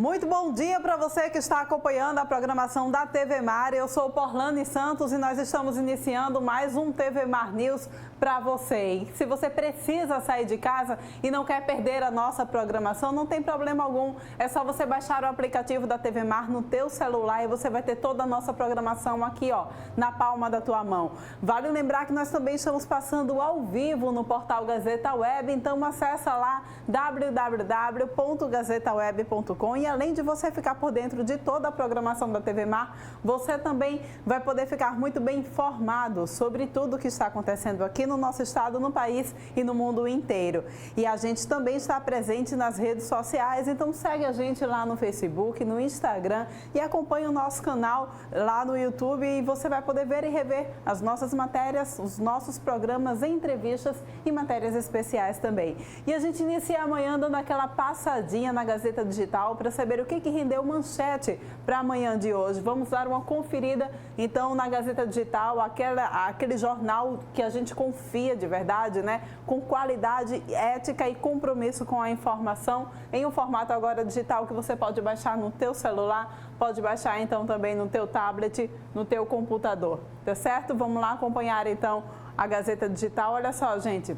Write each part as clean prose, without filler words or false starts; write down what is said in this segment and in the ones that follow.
Muito bom dia para você que está acompanhando a programação da TV Mar. Eu sou Porlane Santos e nós estamos iniciando mais um TV Mar News para você. E se você precisa sair de casa e não quer perder a nossa programação, não tem problema algum. É só você baixar o aplicativo da TV Mar no teu celular e você vai ter toda a nossa programação aqui, ó, na palma da tua mão. Vale lembrar que nós também estamos passando ao vivo no portal Gazeta Web, então acessa lá www.gazetaweb.com e além de você ficar por dentro de toda a programação da TV Mar, você também vai poder ficar muito bem informado sobre tudo o que está acontecendo aqui no nosso estado, no país e no mundo inteiro. E a gente também está presente nas redes sociais, então segue a gente lá no Facebook, no Instagram e acompanhe o nosso canal lá no YouTube e você vai poder ver e rever as nossas matérias, os nossos programas, entrevistas e matérias especiais também. E a gente inicia amanhã dando aquela passadinha na Gazeta Digital para saber o que rendeu manchete para amanhã de hoje. Vamos dar uma conferida, então, na Gazeta Digital, aquele jornal que a gente confia de verdade, né? Com qualidade, ética e compromisso com a informação, em um formato agora digital que você pode baixar no teu celular, pode baixar, então, também no teu tablet, no teu computador, tá certo? Vamos lá acompanhar, então, a Gazeta Digital. Olha só, gente.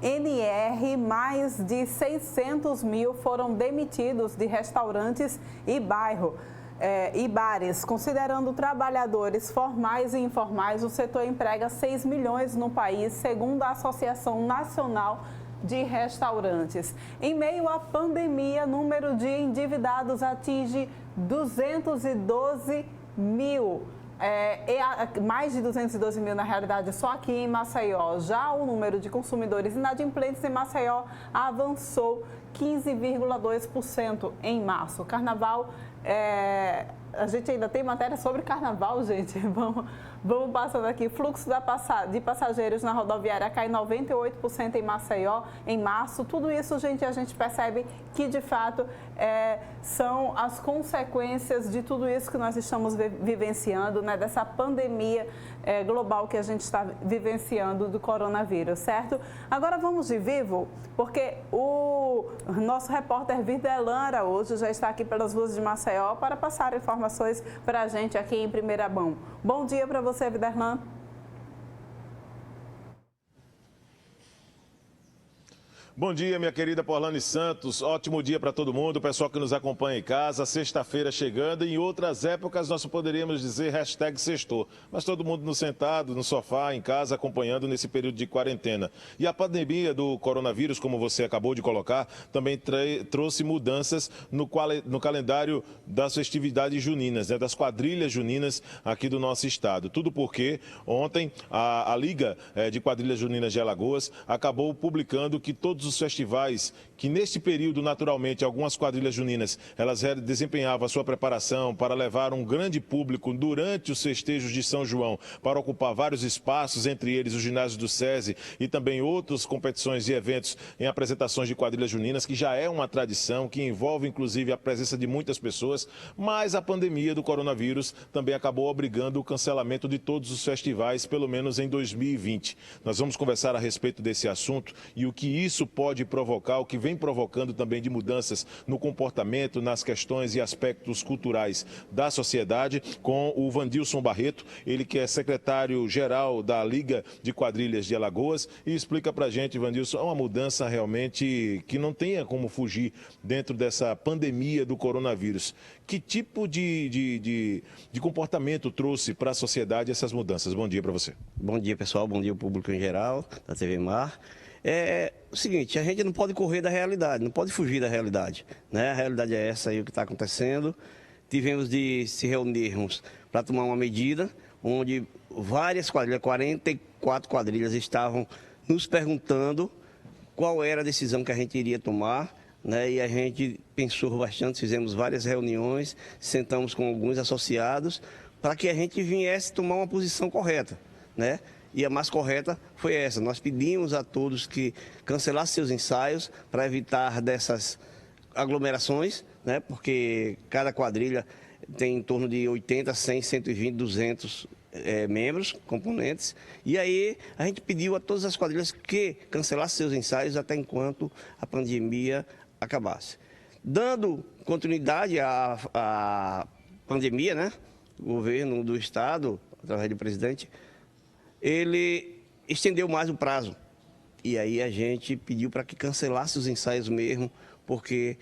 ANR, mais de 600 mil foram demitidos de restaurantes e bares. Considerando trabalhadores formais e informais, o setor emprega 6 milhões no país, segundo a Associação Nacional de Restaurantes. Em meio à pandemia, o número de endividados atinge 212 mil. Mais de 212 mil na realidade só aqui em Maceió. Já o número de consumidores inadimplentes em Maceió avançou 15,2% em março. Carnaval, a gente ainda tem matéria sobre carnaval, gente. Vamos passando aqui. Fluxo de passageiros na rodoviária cai 98% em Maceió em março. Tudo isso, gente, a gente percebe que, de fato, são as consequências de tudo isso que nós estamos vivenciando, né? Dessa pandemia global que a gente está vivenciando do coronavírus, certo? Agora vamos de vivo, porque o nosso repórter Viderlan hoje já está aqui pelas ruas de Maceió para passar informações para a gente aqui em primeira mão. Bom dia para você, Viderlan. Bom dia, minha querida Porlane Santos. Ótimo dia para todo mundo, o pessoal que nos acompanha em casa. Sexta-feira chegando. Em outras épocas nós poderíamos dizer #sextou. Mas todo mundo sentado no sofá, em casa, acompanhando nesse período de quarentena. E a pandemia do coronavírus, como você acabou de colocar, também trouxe mudanças no calendário das festividades juninas, né, das quadrilhas juninas aqui do nosso estado. Tudo porque ontem a Liga de Quadrilhas Juninas de Alagoas acabou publicando que todos os festivais, que neste período, naturalmente, algumas quadrilhas juninas, elas desempenhavam a sua preparação para levar um grande público durante os festejos de São João, para ocupar vários espaços, entre eles o ginásio do SESI e também outras competições e eventos em apresentações de quadrilhas juninas, que já é uma tradição, que envolve inclusive a presença de muitas pessoas, mas a pandemia do coronavírus também acabou obrigando o cancelamento de todos os festivais, pelo menos em 2020. Nós vamos conversar a respeito desse assunto e o que isso pode provocar, o que vem provocando também de mudanças no comportamento, nas questões e aspectos culturais da sociedade, com o Vandilson Barreto, ele que é secretário-geral da Liga de Quadrilhas de Alagoas, e explica pra gente, Vandilson, é uma mudança realmente que não tenha como fugir dentro dessa pandemia do coronavírus. Que tipo de comportamento trouxe para a sociedade essas mudanças? Bom dia para você. Bom dia, pessoal, bom dia ao público em geral da TV Mar. É o seguinte, a gente não pode correr da realidade, não pode fugir da realidade, né? A realidade é essa aí, o que está acontecendo. Tivemos de se reunirmos para tomar uma medida, onde várias quadrilhas, 44 quadrilhas, estavam nos perguntando qual era a decisão que a gente iria tomar, né? E a gente pensou bastante, fizemos várias reuniões, sentamos com alguns associados, para que a gente viesse tomar uma posição correta, né? E a mais correta foi essa. Nós pedimos a todos que cancelassem seus ensaios para evitar dessas aglomerações, né? Porque cada quadrilha tem em torno de 80, 100, 120, 200 membros, componentes. E aí a gente pediu a todas as quadrilhas que cancelassem seus ensaios até enquanto a pandemia acabasse. Dando continuidade à pandemia, né? O governo do Estado, através do presidente, ele estendeu mais o prazo. E aí a gente pediu para que cancelasse os ensaios mesmo, porque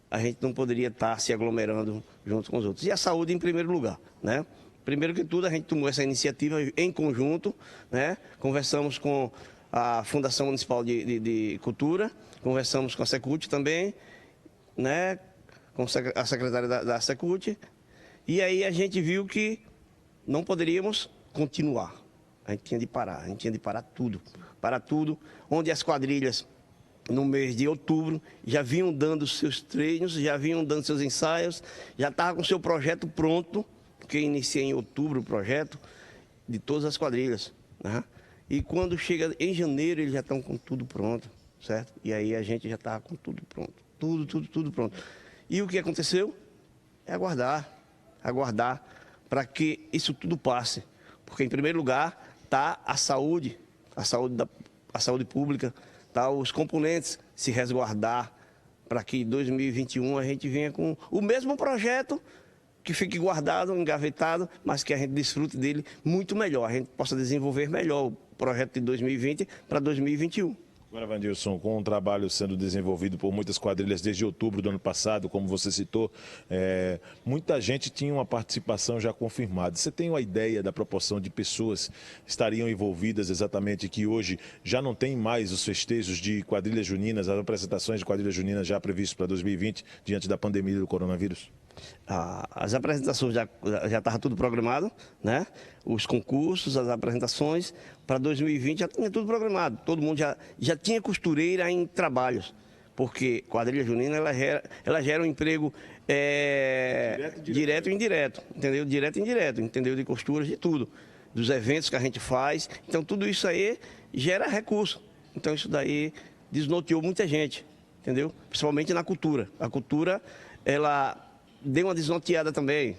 a gente não poderia estar se aglomerando junto com os outros. E a saúde em primeiro lugar, né? Primeiro que tudo, a gente tomou essa iniciativa em conjunto, né? Conversamos com a Fundação Municipal de Cultura, conversamos com a Secult também, né? Com a secretária da Secult, e aí a gente viu que não poderíamos continuar. A gente tinha de parar tudo, onde as quadrilhas, no mês de outubro, já vinham dando seus treinos, já vinham dando seus ensaios, já estava com o seu projeto pronto, porque iniciei em outubro o projeto de todas as quadrilhas, né? E quando chega em janeiro, eles já estão com tudo pronto, certo? E aí a gente já estava com tudo pronto, tudo pronto. E o que aconteceu? É aguardar para que isso tudo passe, porque em primeiro lugar está a saúde pública, tá os componentes se resguardar para que em 2021 a gente venha com o mesmo projeto, que fique guardado, engavetado, mas que a gente desfrute dele muito melhor, a gente possa desenvolver melhor o projeto de 2020 para 2021. Agora, Wandilson, com um trabalho sendo desenvolvido por muitas quadrilhas desde outubro do ano passado, como você citou, muita gente tinha uma participação já confirmada. Você tem uma ideia da proporção de pessoas que estariam envolvidas exatamente, que hoje já não tem mais os festejos de quadrilhas juninas, as apresentações de quadrilhas juninas já previstas para 2020, diante da pandemia do coronavírus? As apresentações já estavam tudo programado, né? Os concursos, as apresentações para 2020 já tinha tudo programado. Todo mundo já tinha costureira em trabalhos, porque quadrilha junina ela gera um emprego direto e indireto, entendeu? Direto e indireto, entendeu? De costuras, de tudo, dos eventos que a gente faz. Então tudo isso aí gera recurso. Então isso daí desnorteou muita gente, entendeu? Principalmente na cultura. A cultura, ela deu uma desnorteada também,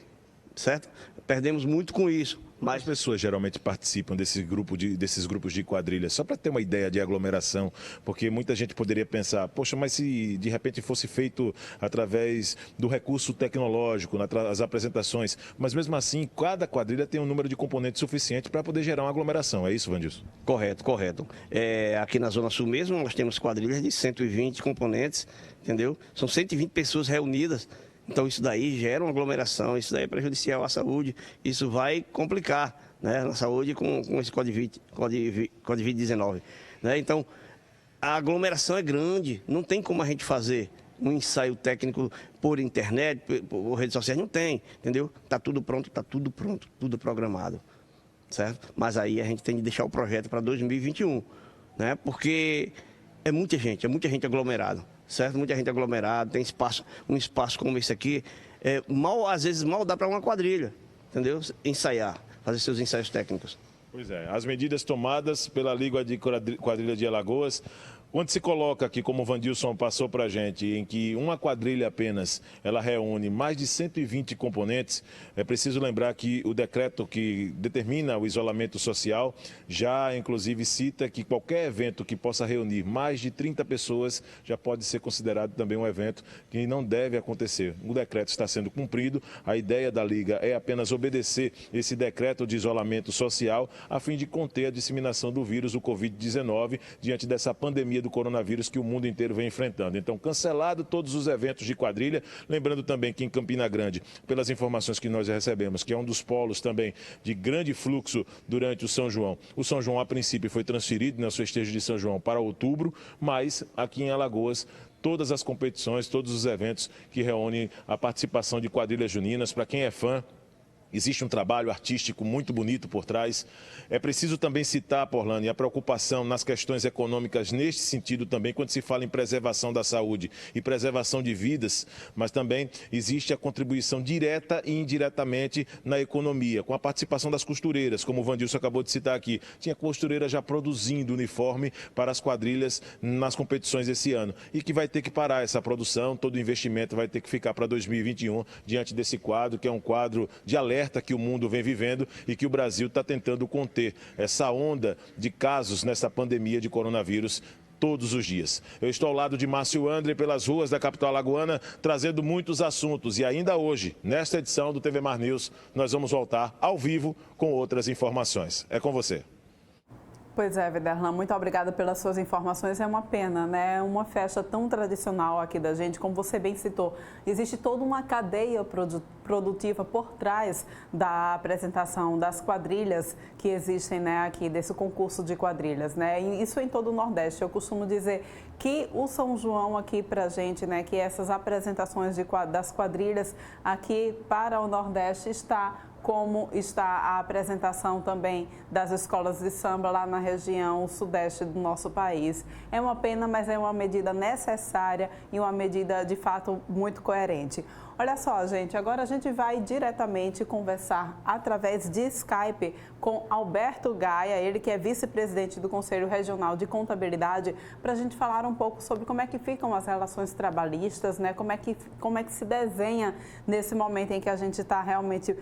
certo? Perdemos muito com isso. Mas as pessoas geralmente participam desses grupos de quadrilhas, só para ter uma ideia de aglomeração, porque muita gente poderia pensar, poxa, mas se de repente fosse feito através do recurso tecnológico, nas apresentações, mas mesmo assim, cada quadrilha tem um número de componentes suficiente para poder gerar uma aglomeração, é isso, Wandilson? Correto. Aqui na Zona Sul mesmo, nós temos quadrilhas de 120 componentes, entendeu? São 120 pessoas reunidas. Então isso daí gera uma aglomeração, isso daí é prejudicial à saúde, isso vai complicar, né, na saúde com esse Covid-19. Né? Então a aglomeração é grande, não tem como a gente fazer um ensaio técnico por internet, por redes sociais, não tem, entendeu? Está tudo pronto, tudo programado, certo? Mas aí a gente tem que deixar o projeto para 2021, né? Porque é muita gente aglomerada. Certo? Muita gente aglomerada, tem um espaço como esse aqui, às vezes mal dá para uma quadrilha, entendeu? Ensaiar, fazer seus ensaios técnicos. Pois é, as medidas tomadas pela Liga de Quadrilha de Alagoas, onde se coloca aqui, como o Wandilson passou para a gente, em que uma quadrilha apenas, ela reúne mais de 120 componentes, é preciso lembrar que o decreto que determina o isolamento social já, inclusive, cita que qualquer evento que possa reunir mais de 30 pessoas já pode ser considerado também um evento que não deve acontecer. O decreto está sendo cumprido, a ideia da Liga é apenas obedecer esse decreto de isolamento social a fim de conter a disseminação do vírus, o Covid-19, diante dessa pandemia do coronavírus que o mundo inteiro vem enfrentando. Então, cancelado todos os eventos de quadrilha, lembrando também que em Campina Grande, pelas informações que nós recebemos, que é um dos polos também de grande fluxo durante o São João. O São João, a princípio, foi transferido nos festejos de São João para outubro, mas aqui em Alagoas, todas as competições, todos os eventos que reúnem a participação de quadrilhas juninas, para quem é fã, existe um trabalho artístico muito bonito por trás. É preciso também citar, Porlane, a preocupação nas questões econômicas neste sentido também, quando se fala em preservação da saúde e preservação de vidas, mas também existe a contribuição direta e indiretamente na economia, com a participação das costureiras, como o Wandilson acabou de citar aqui. Tinha costureira já produzindo uniforme para as quadrilhas nas competições esse ano e que vai ter que parar essa produção, todo o investimento vai ter que ficar para 2021 diante desse quadro, que é um quadro de alerta que o mundo vem vivendo e que o Brasil está tentando conter essa onda de casos nessa pandemia de coronavírus todos os dias. Eu estou ao lado de Márcio André pelas ruas da capital alagoana, trazendo muitos assuntos. E ainda hoje, nesta edição do TV Mar News, nós vamos voltar ao vivo com outras informações. É com você. Pois é, Viderlan, muito obrigada pelas suas informações. É uma pena, né? Uma festa tão tradicional aqui da gente, como você bem citou. Existe toda uma cadeia produtiva por trás da apresentação das quadrilhas que existem, né, aqui desse concurso de quadrilhas, né? E isso em todo o Nordeste. Eu costumo dizer que o São João aqui pra gente, né, que essas apresentações das quadrilhas aqui para o Nordeste como está a apresentação também das escolas de samba lá na região sudeste do nosso país. É uma pena, mas é uma medida necessária e uma medida, de fato, muito coerente. Olha só, gente, agora a gente vai diretamente conversar através de Skype com Alberto Gaia, ele que é vice-presidente do Conselho Regional de Contabilidade, para a gente falar um pouco sobre como é que ficam as relações trabalhistas, né? Como é que se desenha nesse momento em que a gente está realmente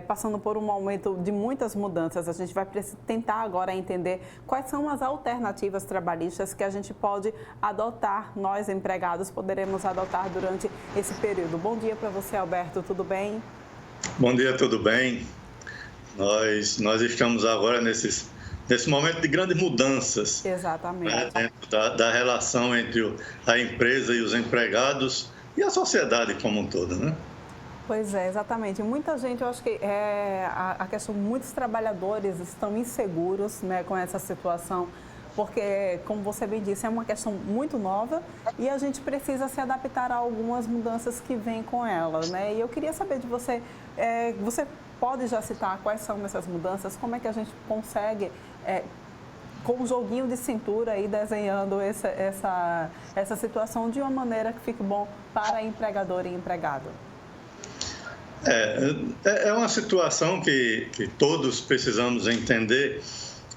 passando por um momento de muitas mudanças. A gente vai tentar agora entender quais são as alternativas trabalhistas que a gente pode adotar, nós empregados poderemos adotar durante esse período. Bom dia para você, Alberto, tudo bem? Bom dia, tudo bem? Nós estamos agora nesse momento de grandes mudanças. Exatamente. Né, dentro da relação entre a empresa e os empregados e a sociedade como um todo, né? Pois é, exatamente. Muita gente, eu acho que a questão, muitos trabalhadores estão inseguros, né, com essa situação, porque, como você bem disse, é uma questão muito nova e a gente precisa se adaptar a algumas mudanças que vêm com ela, né? E eu queria saber de você, você pode já citar quais são essas mudanças, como é que a gente consegue, com um joguinho de cintura, aí desenhando essa situação de uma maneira que fique bom para empregador e empregado? É uma situação que todos precisamos entender,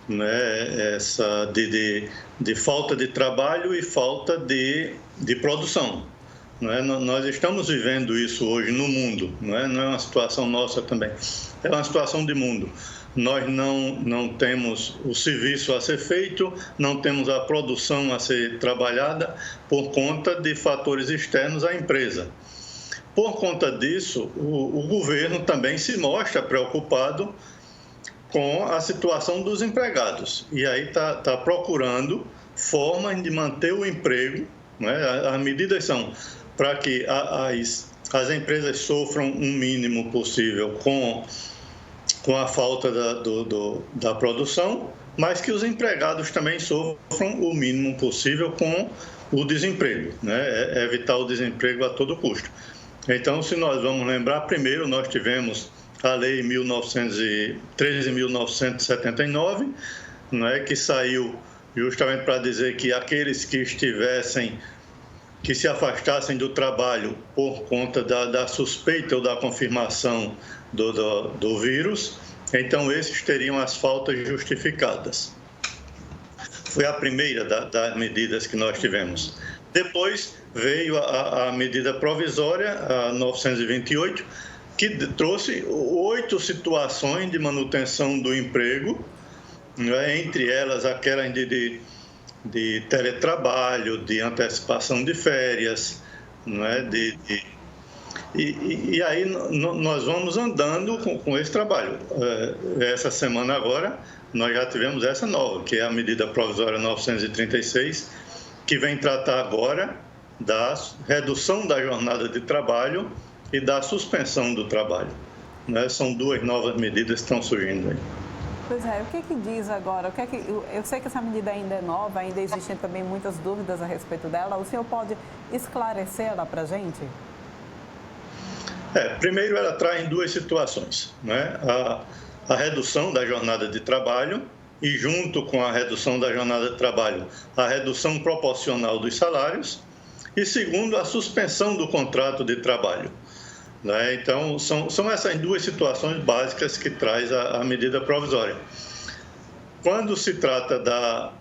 né, essa de falta de trabalho e falta de produção. Né? Nós estamos vivendo isso hoje no mundo, não é uma situação nossa também, é uma situação de mundo. Nós não temos o serviço a ser feito, não temos a produção a ser trabalhada por conta de fatores externos à empresa. Por conta disso, o governo também se mostra preocupado com a situação dos empregados. E aí está procurando formas de manter o emprego, né? As medidas são para que as empresas sofram o mínimo possível com a falta da produção, mas que os empregados também sofram o mínimo possível com o desemprego, né? Evitar o desemprego a todo custo. Então, se nós vamos lembrar, primeiro nós tivemos a Lei 13.979, né, que saiu justamente para dizer que aqueles que se afastassem do trabalho por conta da suspeita ou da confirmação do vírus, então esses teriam as faltas justificadas. Foi a primeira das medidas que nós tivemos. Depois veio a medida provisória, a 928, que trouxe 8 situações de manutenção do emprego, né, entre elas aquelas de teletrabalho, de antecipação de férias, né, e aí nós vamos andando com esse trabalho. Essa semana agora, nós já tivemos essa nova, que é a medida provisória 936, que vem tratar agora da redução da jornada de trabalho e da suspensão do trabalho. Né? São 2 novas medidas que estão surgindo aí. Pois é, o que diz agora? Eu sei que essa medida ainda é nova, ainda existem também muitas dúvidas a respeito dela. O senhor pode esclarecê-la para a gente? Primeiro, ela traz 2 situações, né? A redução da jornada de trabalho e, junto com a redução da jornada de trabalho, a redução proporcional dos salários e, segundo, a suspensão do contrato de trabalho. Né? Então, são essas 2 situações básicas que traz a medida provisória. Quando se trata da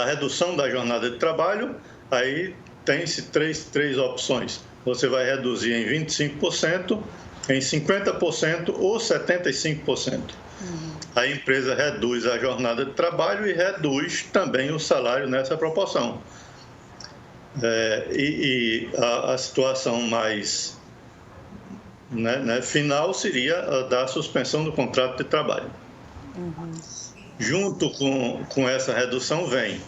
redução da jornada de trabalho, aí tem-se três opções. Você vai reduzir em 25%, em 50% ou 75%. a empresa reduz a jornada de trabalho e reduz também o salário nessa proporção. A situação mais final seria a da suspensão do contrato de trabalho. Junto com essa redução vem,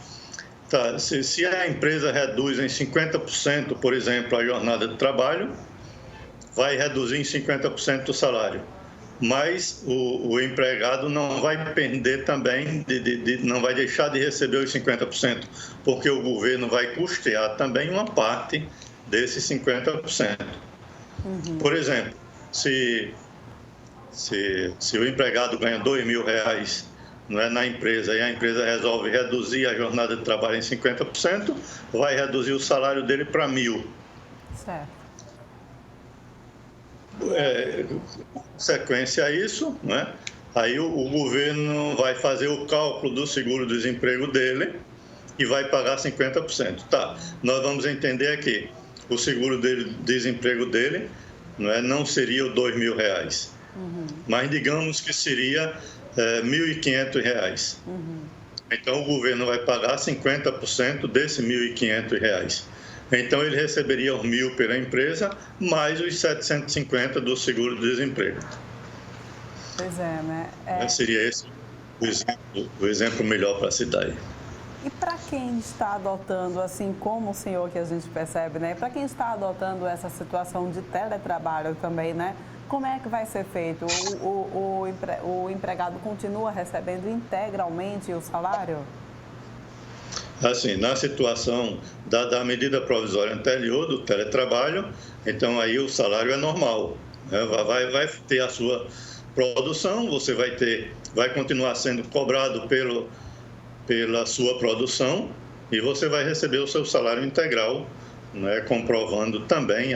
se a empresa reduz em 50%, por exemplo, a jornada de trabalho, vai reduzir em 50% o salário. Mas o empregado não vai perder também, não vai deixar de receber os 50%, porque o governo vai custear também uma parte desses 50%. Por exemplo, se o empregado ganha R$2.000 na empresa e a empresa resolve reduzir a jornada de trabalho em 50%, vai reduzir o salário dele para R$1.000. Certo. Sequência a isso, aí o governo vai fazer o cálculo do seguro-desemprego dele e vai pagar 50%. Nós vamos entender aqui, o seguro-desemprego dele não seria o R$2.000, mas digamos que seria R$1.500. Então o governo vai pagar 50% desse R$1.500. Então, ele receberia os 1.000 pela empresa, mais os 750 do seguro-desemprego. Pois é, né? Seria esse o exemplo melhor para a cidade. E para quem está adotando, assim como o senhor que a gente percebe, né? Para quem está adotando essa situação de teletrabalho também, né? Como é que vai ser feito? O empregado continua recebendo integralmente o salário? Assim, na situação da medida provisória anterior do teletrabalho, então aí o salário é normal, vai ter a sua produção, você vai continuar sendo cobrado pela sua produção e você vai receber o seu salário integral, comprovando também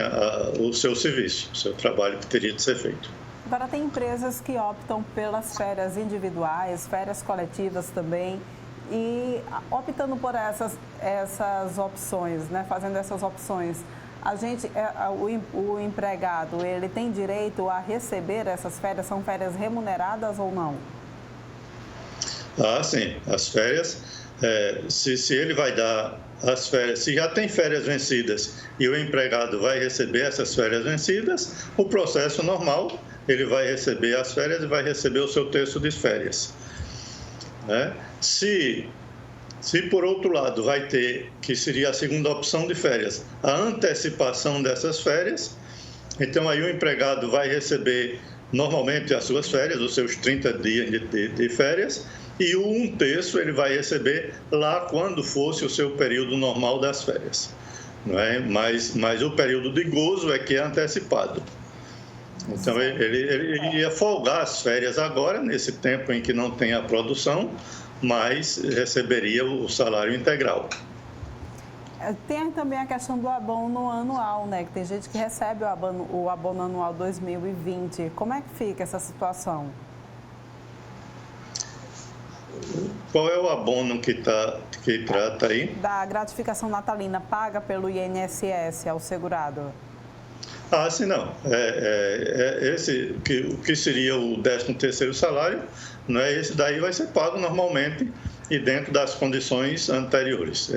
o seu serviço, o seu trabalho que teria de ser feito. Agora, tem empresas que optam pelas férias individuais, férias coletivas também. E optando por essas opções, fazendo essas opções, o empregado, ele tem direito a receber essas férias? São férias remuneradas ou não? Sim. As férias, se ele vai dar as férias, se já tem férias vencidas e o empregado vai receber essas férias vencidas, o processo normal, ele vai receber as férias e vai receber o seu terço de férias. Se por outro lado vai ter, que seria a segunda opção de férias, a antecipação dessas férias, então aí o empregado vai receber normalmente as suas férias, os seus 30 dias de férias, e o 1/3 ele vai receber lá quando fosse o seu período normal das férias. Mas o período de gozo é que é antecipado. Então, ele ia folgar as férias agora, nesse tempo em que não tem a produção, mas receberia o salário integral. Tem também a questão do abono anual, que tem gente que recebe o abono anual 2020. Como é que fica essa situação? Qual é o abono que trata aí? Da gratificação natalina paga pelo INSS ao segurado. Sim, não. Esse o que seria o 13º salário, esse daí vai ser pago normalmente e dentro das condições anteriores.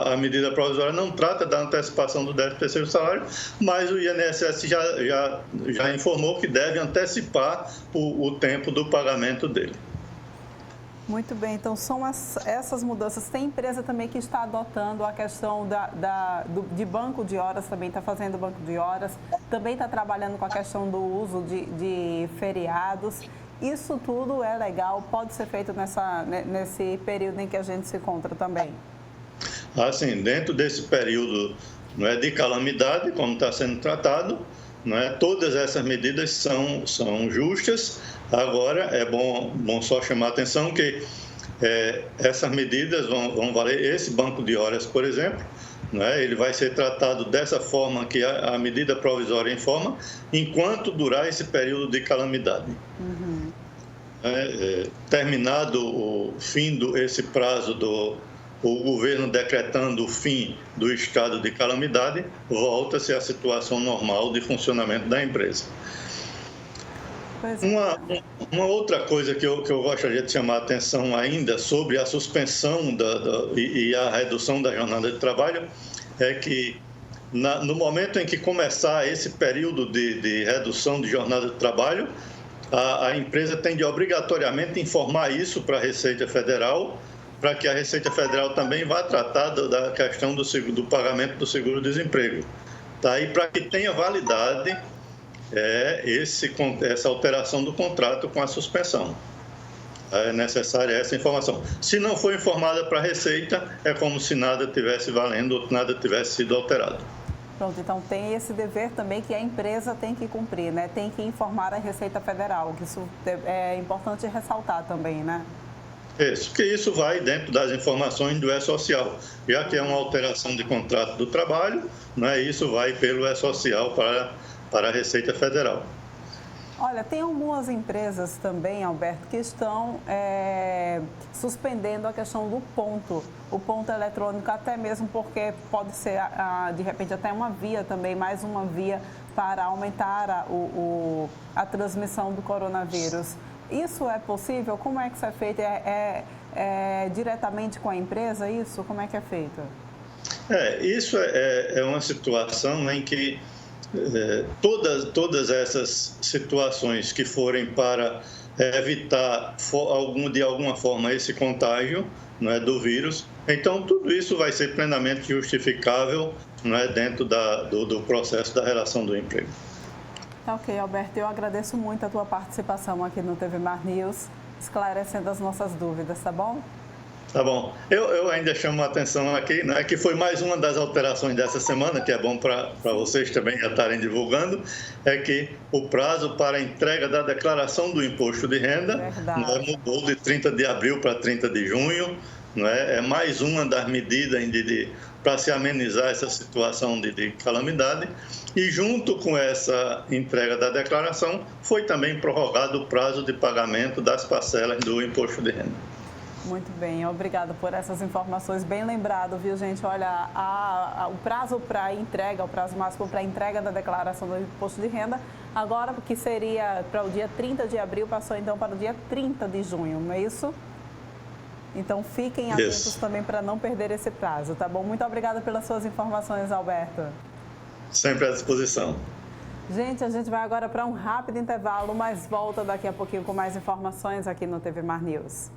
A medida provisória não trata da antecipação do 13º salário, mas o INSS já informou que deve antecipar o tempo do pagamento dele. Muito bem, então são essas mudanças. Tem empresa também que está adotando a questão de banco de horas, também está fazendo banco de horas, também está trabalhando com a questão do uso de feriados. Isso tudo é legal, pode ser feito nesse período em que a gente se encontra também? Sim, dentro desse período de calamidade, como está sendo tratado, todas essas medidas são justas. Agora, é bom só chamar a atenção que essas medidas vão valer. Esse banco de horas, por exemplo, ele vai ser tratado dessa forma que a medida provisória informa, enquanto durar esse período de calamidade. Terminado o fim esse prazo o governo decretando o fim do estado de calamidade, volta-se à situação normal de funcionamento da empresa. Uma outra coisa que eu gostaria de chamar a atenção ainda sobre a suspensão e a redução da jornada de trabalho é que no momento em que começar esse período de redução de jornada de trabalho, a empresa tem de obrigatoriamente informar isso para a Receita Federal, para que a Receita Federal também vá tratar da questão do pagamento do seguro-desemprego. Tá? E para que tenha validade essa alteração do contrato com a suspensão. É necessária essa informação. Se não for informada para a Receita, é como se nada tivesse valendo ou nada tivesse sido alterado. Pronto, então tem esse dever também que a empresa tem que cumprir, né? Tem que informar a Receita Federal, que isso é importante ressaltar também, né? Isso, porque isso vai dentro das informações do E-Social, já que é uma alteração de contrato do trabalho, né? Isso vai pelo E-Social para a Receita Federal. Olha, tem algumas empresas também, Alberto, que estão suspendendo a questão do ponto, o ponto eletrônico, até mesmo porque pode ser, de repente, até uma via também, mais uma via para aumentar a transmissão do coronavírus. Isso é possível? Como é que isso é feito? É diretamente com a empresa isso? Como é que é feito? Isso é uma situação em que todas essas situações que forem para evitar de alguma forma esse contágio, né, do vírus, então tudo isso vai ser plenamente justificável, né, dentro do processo da relação do emprego. Tá ok, Alberto, eu agradeço muito a tua participação aqui no TV Mar News, esclarecendo as nossas dúvidas, tá bom? Tá bom. Eu ainda chamo a atenção aqui, né, que foi mais uma das alterações dessa semana, que é bom para vocês também já estarem divulgando, é que o prazo para a entrega da declaração do imposto de renda, né, mudou de 30 de abril para 30 de junho. Né, é mais uma das medidas para se amenizar essa situação de calamidade. E junto com essa entrega da declaração, foi também prorrogado o prazo de pagamento das parcelas do imposto de renda. Muito bem, obrigada por essas informações, bem lembrado, viu, gente? Olha, o prazo para entrega, o prazo máximo para entrega da declaração do imposto de renda, agora, que seria para o dia 30 de abril, passou então para o dia 30 de junho, não é isso? Então, fiquem atentos também para não perder esse prazo, tá bom? Muito obrigada pelas suas informações, Alberto. Sempre à disposição. Gente, a gente vai agora para um rápido intervalo, mas volta daqui a pouquinho com mais informações aqui no TV Mar News.